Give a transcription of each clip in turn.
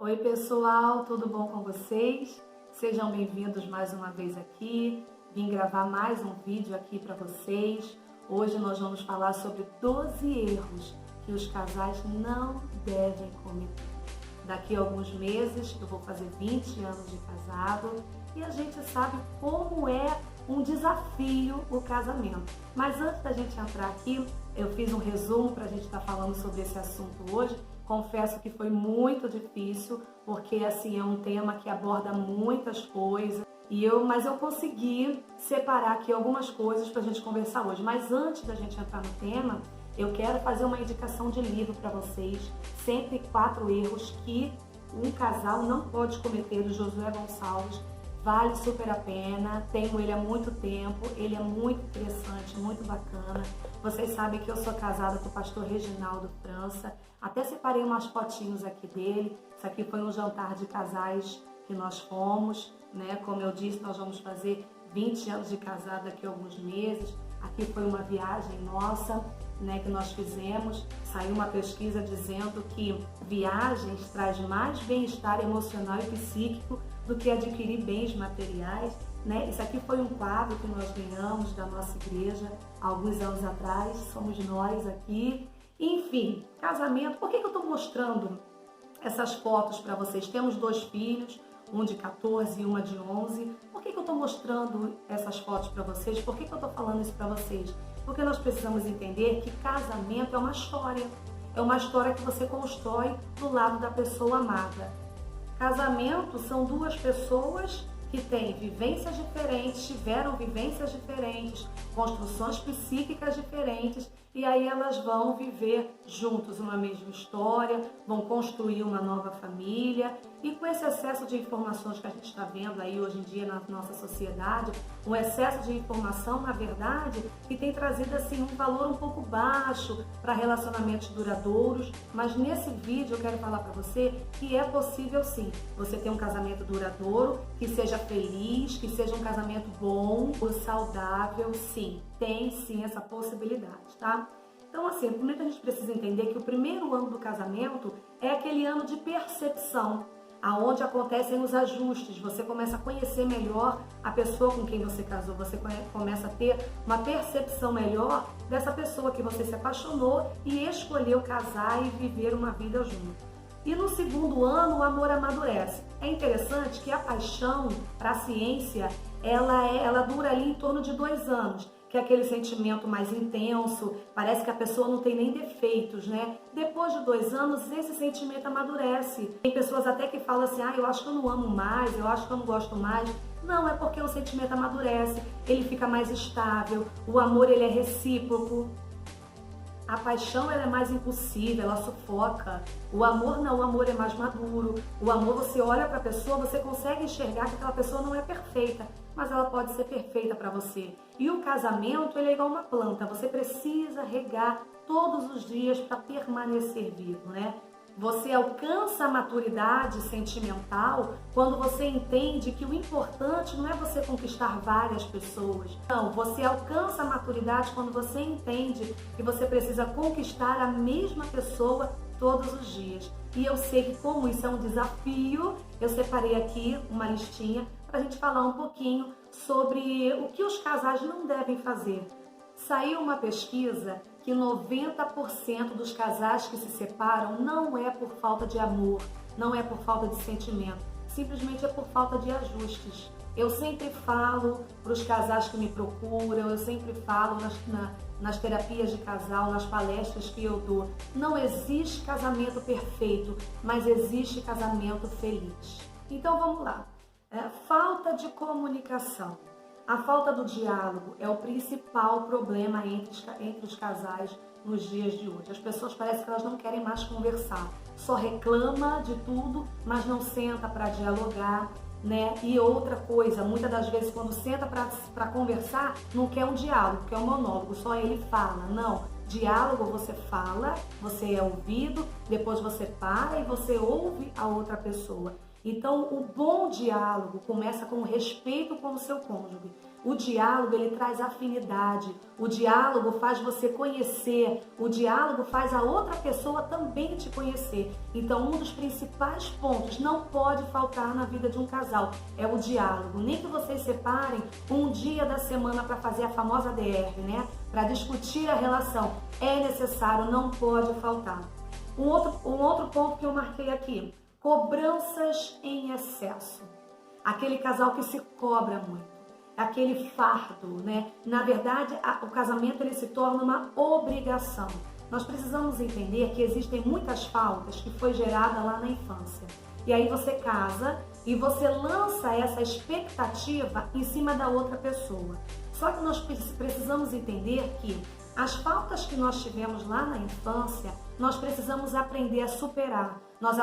Oi pessoal, tudo bom com vocês? Sejam bem-vindos mais uma vez aqui. Vim gravar mais um vídeo aqui para vocês. Hoje nós vamos falar sobre 12 erros que os casais não devem cometer. Daqui a alguns meses eu vou fazer 20 anos de casado e a gente sabe como é um desafio o casamento. Mas antes da gente entrar aqui, eu fiz um resumo para a gente estar falando sobre esse assunto hoje. Confesso que foi muito difícil, porque assim é um tema que aborda muitas coisas, mas eu consegui separar aqui algumas coisas para a gente conversar hoje. Mas antes da gente entrar no tema, eu quero fazer uma indicação de livro para vocês, 104 erros que um casal não pode cometer, do Josué Gonçalves. Vale super a pena, tenho ele há muito tempo, ele é muito interessante, muito bacana. Vocês sabem que eu sou casada com o pastor Reginaldo França, até separei umas fotinhos aqui dele. Isso aqui foi um jantar de casais que nós fomos, né? Como eu disse, nós vamos fazer 20 anos de casado daqui a alguns meses. Aqui foi uma viagem nossa, né, que nós fizemos. Saiu uma pesquisa dizendo que viagens traz mais bem-estar emocional e psíquico do que adquirir bens materiais, né? Isso aqui foi um quadro que nós ganhamos da nossa igreja há alguns anos atrás, somos nós aqui. Enfim, casamento. Por que eu estou mostrando essas fotos para vocês? Temos 2 filhos, um de 14 e uma de 11. Por que eu estou mostrando essas fotos para vocês? Por que eu estou falando isso para vocês? Porque nós precisamos entender que casamento é uma história. É uma história que você constrói do lado da pessoa amada. Casamento são 2 pessoas que têm vivências diferentes, tiveram vivências diferentes, construções psíquicas diferentes, e aí elas vão viver juntos uma mesma história, vão construir uma nova família. E com esse excesso de informações que a gente está vendo aí hoje em dia na nossa sociedade, um excesso de informação, na verdade, que tem trazido assim um valor um pouco baixo para relacionamentos duradouros. Mas nesse vídeo eu quero falar para você que é possível sim você ter um casamento duradouro, que seja feliz, que seja um casamento bom, saudável. Sim, tem sim essa possibilidade, tá? Então assim, primeiro a gente precisa entender que o primeiro ano do casamento é aquele ano de percepção, aonde acontecem os ajustes. Você começa a conhecer melhor a pessoa com quem você casou, você começa a ter uma percepção melhor dessa pessoa que você se apaixonou e escolheu casar e viver uma vida junto. E no segundo ano o amor amadurece. É interessante que a paixão, para a ciência, ela dura ali em torno de 2 anos, que é aquele sentimento mais intenso, parece que a pessoa não tem nem defeitos, né? Depois de 2 anos, esse sentimento amadurece. Tem pessoas até que falam assim, eu acho que eu não amo mais, eu acho que eu não gosto mais. Não, é porque o sentimento amadurece, ele fica mais estável, o amor ele é recíproco. A paixão ela é mais impulsiva, ela sufoca. O amor não, o amor é mais maduro. O amor, você olha para a pessoa, você consegue enxergar que aquela pessoa não é perfeita, mas ela pode ser perfeita para você. E o casamento, ele é igual uma planta, você precisa regar todos os dias para permanecer vivo, né? Você alcança a maturidade sentimental quando você entende que o importante não é você conquistar várias pessoas. Não, você alcança a maturidade quando você entende que você precisa conquistar a mesma pessoa todos os dias. E eu sei que como isso é um desafio, eu separei aqui uma listinha para a gente falar um pouquinho sobre o que os casais não devem fazer. Saiu uma pesquisa que 90% dos casais que se separam não é por falta de amor, não é por falta de sentimento, simplesmente é por falta de ajustes. Eu sempre falo para os casais que me procuram, eu sempre falo nas terapias de casal, nas palestras que eu dou, não existe casamento perfeito, mas existe casamento feliz. Então vamos lá. Falta de comunicação. A falta do diálogo é o principal problema entre os casais nos dias de hoje. As pessoas parecem que elas não querem mais conversar, só reclama de tudo, mas não senta para dialogar, né? E outra coisa, muitas das vezes quando senta para conversar, não quer um diálogo, quer um monólogo, só ele fala. Não, diálogo você fala, você é ouvido, depois você para e você ouve a outra pessoa. Então, o bom diálogo começa com o respeito com o seu cônjuge. O diálogo, ele traz afinidade. O diálogo faz você conhecer. O diálogo faz a outra pessoa também te conhecer. Então, um dos principais pontos não pode faltar na vida de um casal é o diálogo. Nem que vocês separem um dia da semana para fazer a famosa DR, né? Para discutir a relação. É necessário, não pode faltar. Um outro ponto que eu marquei aqui. Cobranças em excesso. Aquele casal que se cobra muito. Aquele fardo, né? Na verdade, o casamento ele se torna uma obrigação. Nós precisamos entender que existem muitas faltas que foi gerada lá na infância. E aí você casa e você lança essa expectativa em cima da outra pessoa. Só que nós precisamos entender que as faltas que nós tivemos lá na infância, nós precisamos aprender a superar. Nós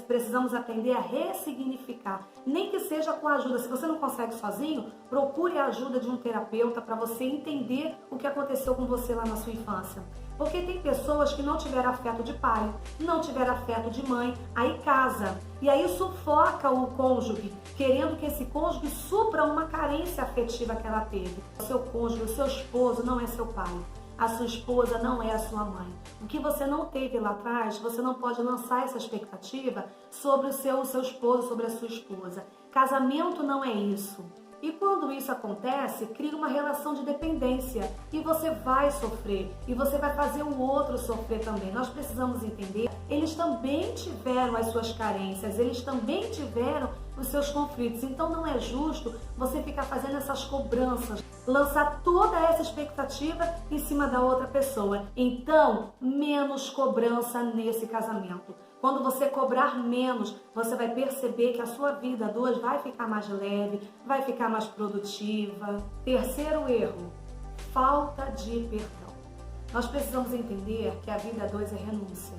precisamos aprender a ressignificar, nem que seja com a ajuda. Se você não consegue sozinho, procure a ajuda de um terapeuta para você entender o que aconteceu com você lá na sua infância. Porque tem pessoas que não tiveram afeto de pai, não tiveram afeto de mãe, aí casa. E aí sufoca o cônjuge, querendo que esse cônjuge supra uma carência afetiva que ela teve. O seu cônjuge, o seu esposo não é seu pai. A sua esposa não é a sua mãe. O que você não teve lá atrás, você não pode lançar essa expectativa sobre o seu esposo, sobre a sua esposa. Casamento não é isso. E quando isso acontece, cria uma relação de dependência e você vai sofrer e você vai fazer o outro sofrer também. Nós precisamos entender, eles também tiveram as suas carências, eles também tiveram os seus conflitos. Então não é justo você ficar fazendo essas cobranças, lançar toda essa expectativa em cima da outra pessoa. Então, menos cobrança nesse casamento. Quando você cobrar menos, você vai perceber que a sua vida a dois vai ficar mais leve, vai ficar mais produtiva. Terceiro erro, falta de perdão. Nós precisamos entender que a vida a dois é renúncia.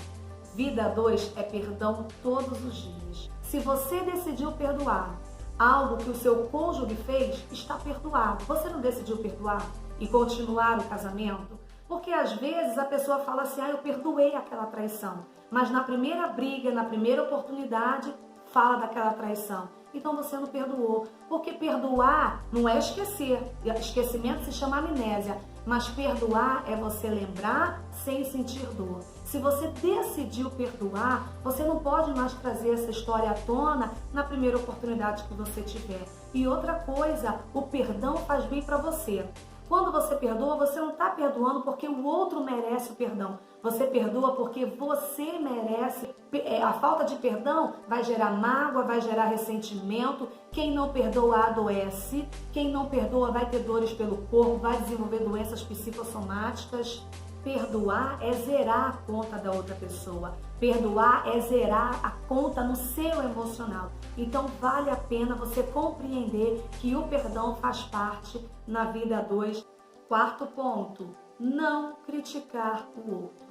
Vida a dois é perdão todos os dias. Se você decidiu perdoar algo que o seu cônjuge fez, está perdoado. Você não decidiu perdoar e continuar o casamento? Porque às vezes a pessoa fala assim, eu perdoei aquela traição. Mas na primeira briga, na primeira oportunidade, fala daquela traição. Então você não perdoou. Porque perdoar não é esquecer. Esquecimento se chama amnésia. Mas perdoar é você lembrar sem sentir dor. Se você decidiu perdoar, você não pode mais trazer essa história à tona na primeira oportunidade que você tiver. E outra coisa, o perdão faz bem para você. Quando você perdoa, você não está perdoando porque o outro merece o perdão. Você perdoa porque você merece. A falta de perdão vai gerar mágoa, vai gerar ressentimento. Quem não perdoa adoece. Quem não perdoa vai ter dores pelo corpo, vai desenvolver doenças psicossomáticas. Perdoar é zerar a conta da outra pessoa. Perdoar é zerar a conta no seu emocional. Então vale a pena você compreender que o perdão faz parte na vida a dois. Quarto ponto, não criticar o outro.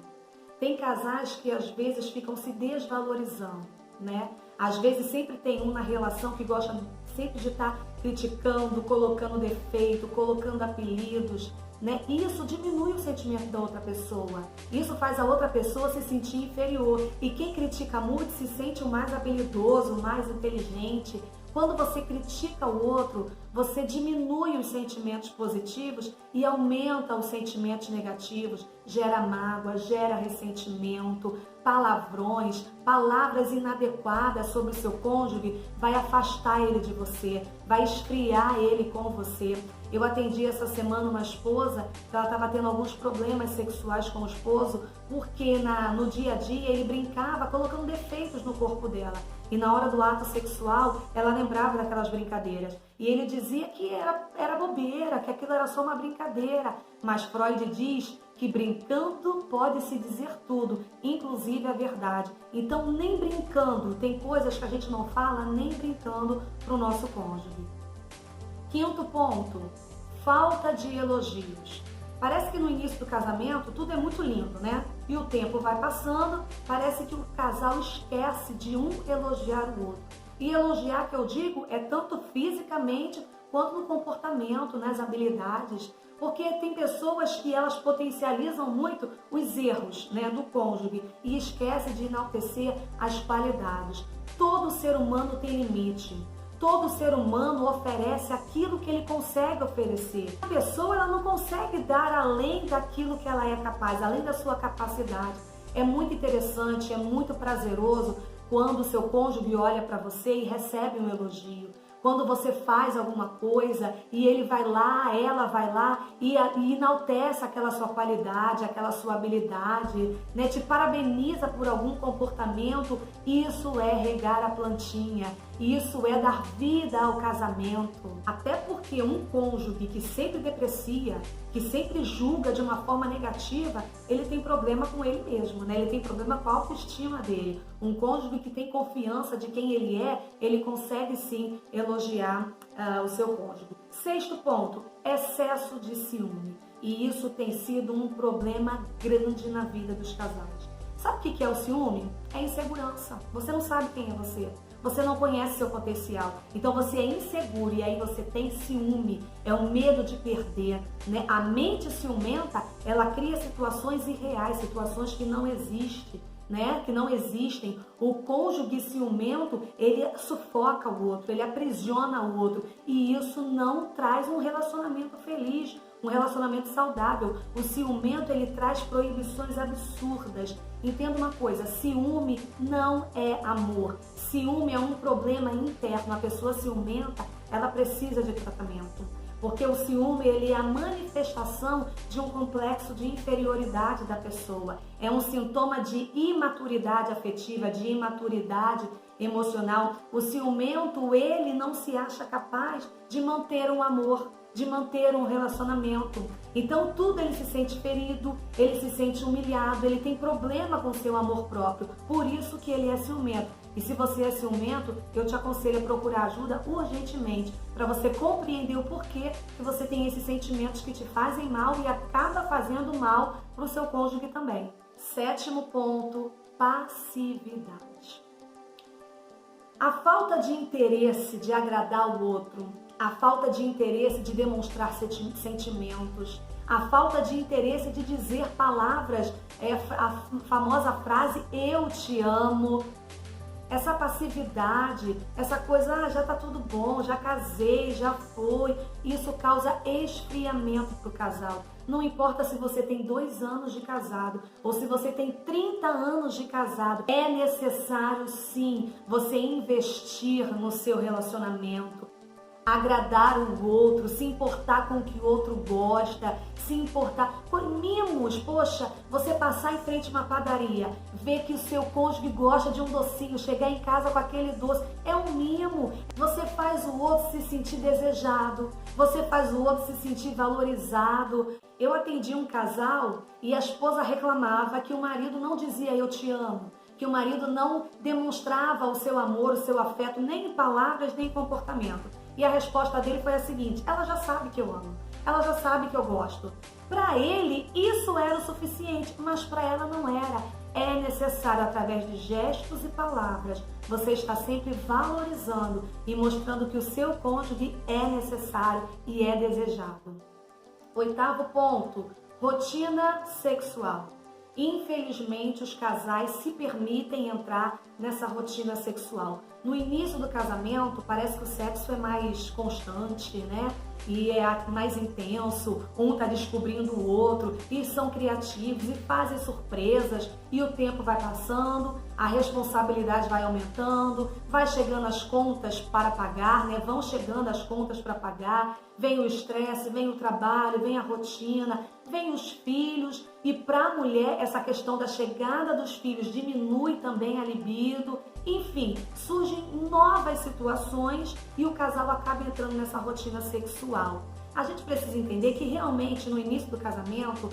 Tem casais que às vezes ficam se desvalorizando, né? Às vezes sempre tem um na relação que gosta sempre de estar criticando, colocando defeito, colocando apelidos, né? Isso diminui o sentimento da outra pessoa. Isso faz a outra pessoa se sentir inferior. E quem critica muito se sente o mais habilidoso, o mais inteligente. Quando você critica o outro, você diminui os sentimentos positivos e aumenta os sentimentos negativos, gera mágoa, gera ressentimento, palavrões, palavras inadequadas sobre o seu cônjuge, vai afastar ele de você, vai esfriar ele com você. Eu atendi essa semana uma esposa que ela estava tendo alguns problemas sexuais com o esposo porque no dia a dia ele brincava colocando defeitos no corpo dela. E na hora do ato sexual, ela lembrava daquelas brincadeiras. E ele dizia que era bobeira, que aquilo era só uma brincadeira. Mas Freud diz que brincando pode-se dizer tudo, inclusive a verdade. Então, nem brincando, tem coisas que a gente não fala, nem brincando para o nosso cônjuge. Quinto ponto, falta de elogios. Parece que no início do casamento tudo é muito lindo, né? E o tempo vai passando, parece que o casal esquece de um elogiar o outro. E elogiar, que eu digo, é tanto fisicamente quanto no comportamento, nas habilidades. Porque tem pessoas que elas potencializam muito os erros, né, do cônjuge e esquecem de enaltecer as qualidades. Todo ser humano tem limite. Todo ser humano oferece aquilo que ele consegue oferecer. A pessoa ela não consegue dar além daquilo que ela é capaz, além da sua capacidade. É muito interessante, é muito prazeroso quando o seu cônjuge olha para você e recebe um elogio. Quando você faz alguma coisa e ele vai lá, ela vai lá e enaltece aquela sua qualidade, aquela sua habilidade, né? Te parabeniza por algum comportamento, isso é regar a plantinha, isso é dar vida ao casamento. Até porque um cônjuge que sempre deprecia, que sempre julga de uma forma negativa, ele tem problema com ele mesmo, né? Ele tem problema com a autoestima dele. Um cônjuge que tem confiança de quem ele é, ele consegue sim elogiar o seu cônjuge. Sexto ponto, excesso de ciúme. E isso tem sido um problema grande na vida dos casais. Sabe o que é o ciúme? É insegurança. Você não sabe quem é você. Você não conhece seu potencial. Então você é inseguro e aí você tem ciúme. É o medo de perder, né? A mente ciumenta, ela cria situações irreais, situações que não existem. Né? Que não existem. O cônjuge ciumento, ele sufoca o outro, ele aprisiona o outro e isso não traz um relacionamento feliz, um relacionamento saudável. O ciumento, ele traz proibições absurdas. Entenda uma coisa, ciúme não é amor. Ciúme é um problema interno. A pessoa ciumenta, ela precisa de tratamento. Porque o ciúme, ele é a manifestação de um complexo de inferioridade da pessoa. É um sintoma de imaturidade afetiva, de imaturidade emocional. O ciumento, ele não se acha capaz de manter um amor, de manter um relacionamento. Então tudo ele se sente ferido, ele se sente humilhado, ele tem problema com seu amor próprio. Por isso que ele é ciumento. E se você é ciumento, eu te aconselho a procurar ajuda urgentemente para você compreender o porquê que você tem esses sentimentos que te fazem mal e acaba fazendo mal para o seu cônjuge também. Sétimo ponto, passividade. A falta de interesse de agradar o outro, a falta de interesse de demonstrar sentimentos, a falta de interesse de dizer palavras, a famosa frase eu te amo. Essa passividade, essa coisa, já tá tudo bom, já casei, já foi, isso causa esfriamento pro casal. Não importa se você tem 2 anos de casado ou se você tem 30 anos de casado, é necessário sim você investir no seu relacionamento. Agradar o outro, se importar com o que o outro gosta, se importar com mimos. Poxa, você passar em frente a uma padaria, ver que o seu cônjuge gosta de um docinho, chegar em casa com aquele doce, é um mimo. Você faz o outro se sentir desejado, você faz o outro se sentir valorizado. Eu atendi um casal e a esposa reclamava que o marido não dizia eu te amo, que o marido não demonstrava o seu amor, o seu afeto, nem em palavras, nem em comportamento. E a resposta dele foi a seguinte: ela já sabe que eu amo, ela já sabe que eu gosto. Para ele, isso era o suficiente, mas para ela não era. É necessário, através de gestos e palavras, você está sempre valorizando e mostrando que o seu cônjuge é necessário e é desejado. 8º ponto, rotina sexual. Infelizmente, os casais se permitem entrar nessa rotina sexual. No início do casamento, parece que o sexo é mais constante, né? E é mais intenso, um está descobrindo o outro, e são criativos e fazem surpresas, e o tempo vai passando, a responsabilidade vai aumentando, vai chegando as contas para pagar, né? Vão chegando as contas para pagar, vem o estresse, vem o trabalho, vem a rotina, vem os filhos, e para a mulher essa questão da chegada dos filhos diminui também a libido. Enfim, surgem novas situações e o casal acaba entrando nessa rotina sexual. A gente precisa entender que realmente no início do casamento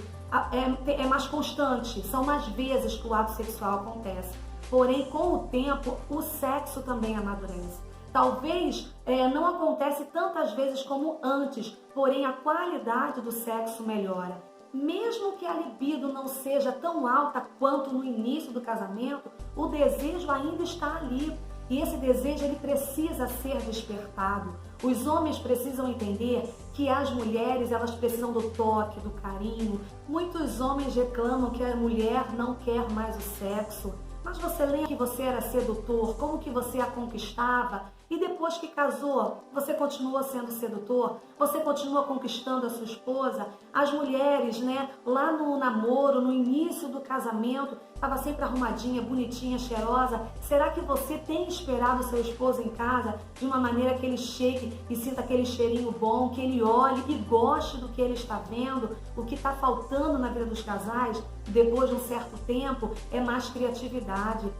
é mais constante, são mais vezes que o ato sexual acontece. Porém, com o tempo, o sexo também amadurece. Talvez não acontece tantas vezes como antes, porém a qualidade do sexo melhora. Mesmo que a libido não seja tão alta quanto no início do casamento, o desejo ainda está ali. E esse desejo ele precisa ser despertado. Os homens precisam entender que as mulheres elas precisam do toque, do carinho. Muitos homens reclamam que a mulher não quer mais o sexo. Mas você lembra que você era sedutor, como que você a conquistava? E depois que casou, você continua sendo sedutor? Você continua conquistando a sua esposa? As mulheres, né, lá no namoro, no início do casamento, estava sempre arrumadinha, bonitinha, cheirosa. Será que você tem esperado seu esposo em casa de uma maneira que ele chegue e sinta aquele cheirinho bom, que ele olhe e goste do que ele está vendo? O que está faltando na vida dos casais, depois de um certo tempo, é mais criatividade.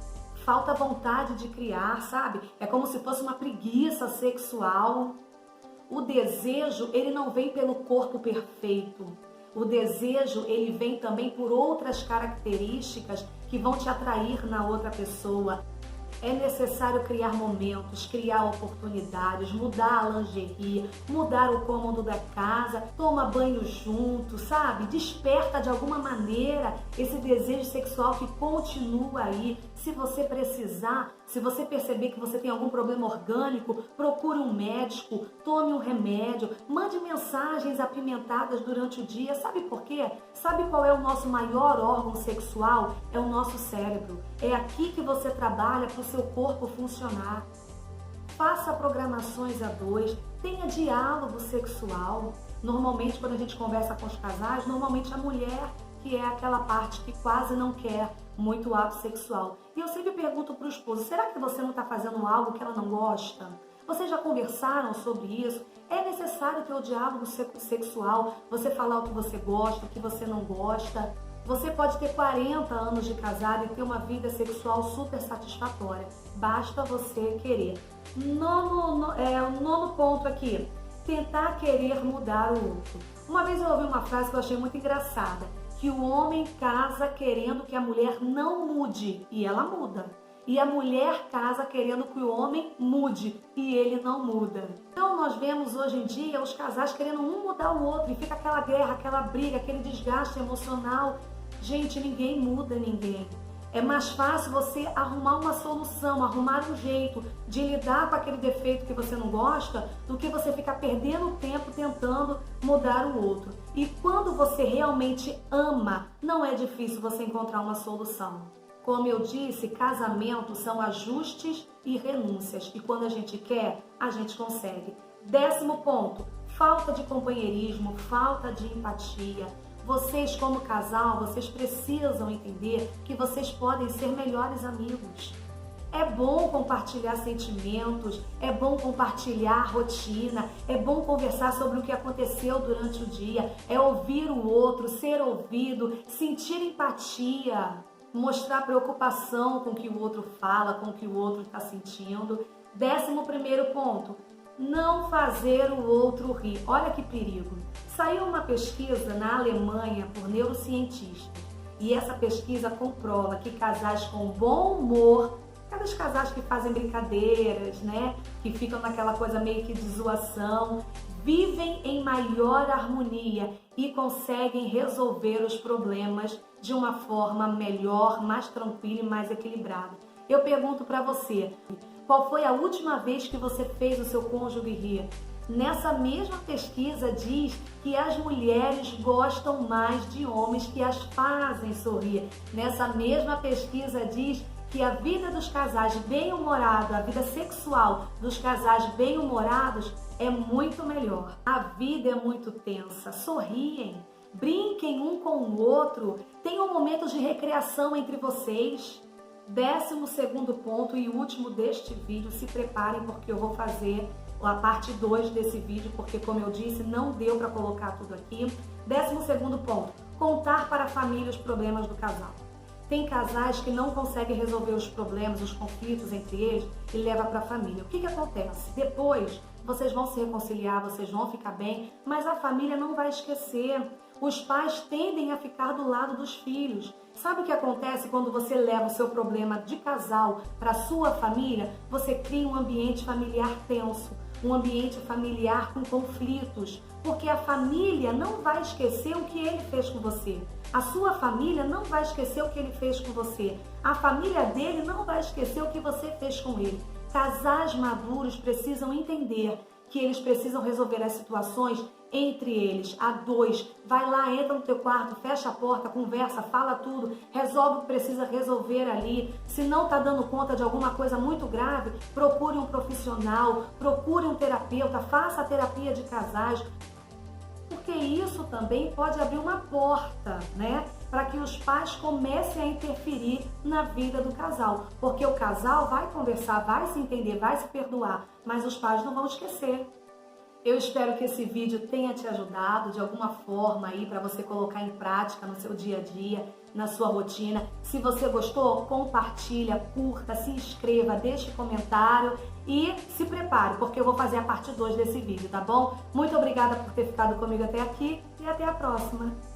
Falta vontade de criar, sabe? É como se fosse uma preguiça sexual. O desejo, ele não vem pelo corpo perfeito. O desejo, ele vem também por outras características que vão te atrair na outra pessoa. É necessário criar momentos, criar oportunidades, mudar a lingerie, mudar o cômodo da casa, toma banho junto, sabe? Desperta de alguma maneira esse desejo sexual que continua aí. Se você precisar, se você perceber que você tem algum problema orgânico, procure um médico, tome um remédio, mande mensagens apimentadas durante o dia. Sabe por quê? Sabe qual é o nosso maior órgão sexual? É o nosso cérebro. É aqui que você trabalha para o seu corpo funcionar. Faça programações a dois, tenha diálogo sexual. Normalmente, quando a gente conversa com os casais, normalmente a mulher que é aquela parte que quase não quer muito ato sexual. E eu sempre pergunto para o esposo, será que você não está fazendo algo que ela não gosta? Vocês já conversaram sobre isso? É necessário ter o diálogo sexual, você falar o que você gosta, o que você não gosta. Você pode ter 40 anos de casado e ter uma vida sexual super satisfatória. Basta você querer. Nono ponto aqui. Tentar querer mudar o outro. Uma vez eu ouvi uma frase que eu achei muito engraçada. Que o homem casa querendo que a mulher não mude. E ela muda. E a mulher casa querendo que o homem mude. E ele não muda. Então nós vemos hoje em dia os casais querendo um mudar o outro. E fica aquela guerra, aquela briga, aquele desgaste emocional. Gente, ninguém muda ninguém. É mais fácil você arrumar uma solução, arrumar um jeito de lidar com aquele defeito que você não gosta, do que você ficar perdendo tempo tentando mudar o outro. E quando você realmente ama, não é difícil você encontrar uma solução. Como eu disse, casamentos são ajustes e renúncias. E quando a gente quer, a gente consegue. 10º ponto, falta de companheirismo, falta de empatia. Vocês, como casal, vocês precisam entender que vocês podem ser melhores amigos. É bom compartilhar sentimentos, é bom compartilhar rotina, é bom conversar sobre o que aconteceu durante o dia, é ouvir o outro, ser ouvido, sentir empatia, mostrar preocupação com o que o outro fala, com o que o outro está sentindo. 11º ponto, não fazer o outro rir. Olha que perigo. Saiu uma pesquisa na Alemanha por neurocientistas e essa pesquisa comprova que casais com bom humor, aqueles casais que fazem brincadeiras, né, que ficam naquela coisa meio que de zoação, vivem em maior harmonia e conseguem resolver os problemas de uma forma melhor, mais tranquila e mais equilibrada. Eu pergunto para você, qual foi a última vez que você fez o seu cônjuge rir? Nessa mesma pesquisa diz que as mulheres gostam mais de homens que as fazem sorrir. Nessa mesma pesquisa diz que a vida dos casais bem-humorados, a vida sexual dos casais bem-humorados é muito melhor. A vida é muito tensa. Sorriem, brinquem um com o outro, tenham momentos de recreação entre vocês. 12º ponto e último deste vídeo, se preparem porque eu vou fazer a parte 2 desse vídeo, porque como eu disse, não deu para colocar tudo aqui. 12º ponto, contar para a família os problemas do casal. Tem casais que não conseguem resolver os problemas, os conflitos entre eles e leva para a família. O que acontece? Depois, vocês vão se reconciliar, vocês vão ficar bem, mas a família não vai esquecer. Os pais tendem a ficar do lado dos filhos. Sabe o que acontece quando você leva o seu problema de casal para a sua família? Você cria um ambiente familiar tenso, um ambiente familiar com conflitos, porque a família não vai esquecer o que ele fez com você. A sua família não vai esquecer o que ele fez com você. A família dele não vai esquecer o que você fez com ele. Casais maduros precisam entender que eles precisam resolver as situações entre eles, a dois. Vai lá, entra no teu quarto, fecha a porta, conversa, fala tudo, resolve o que precisa resolver ali. Se não está dando conta de alguma coisa muito grave, procure um profissional, procure um terapeuta, faça a terapia de casais, porque isso também pode abrir uma porta, né, para que os pais comecem a interferir na vida do casal, porque o casal vai conversar, vai se entender, vai se perdoar, mas os pais não vão esquecer. Eu espero que esse vídeo tenha te ajudado de alguma forma aí para você colocar em prática no seu dia a dia, na sua rotina. Se você gostou, compartilha, curta, se inscreva, deixe comentário e se prepare, porque eu vou fazer a parte 2 desse vídeo, tá bom? Muito obrigada por ter ficado comigo até aqui e até a próxima!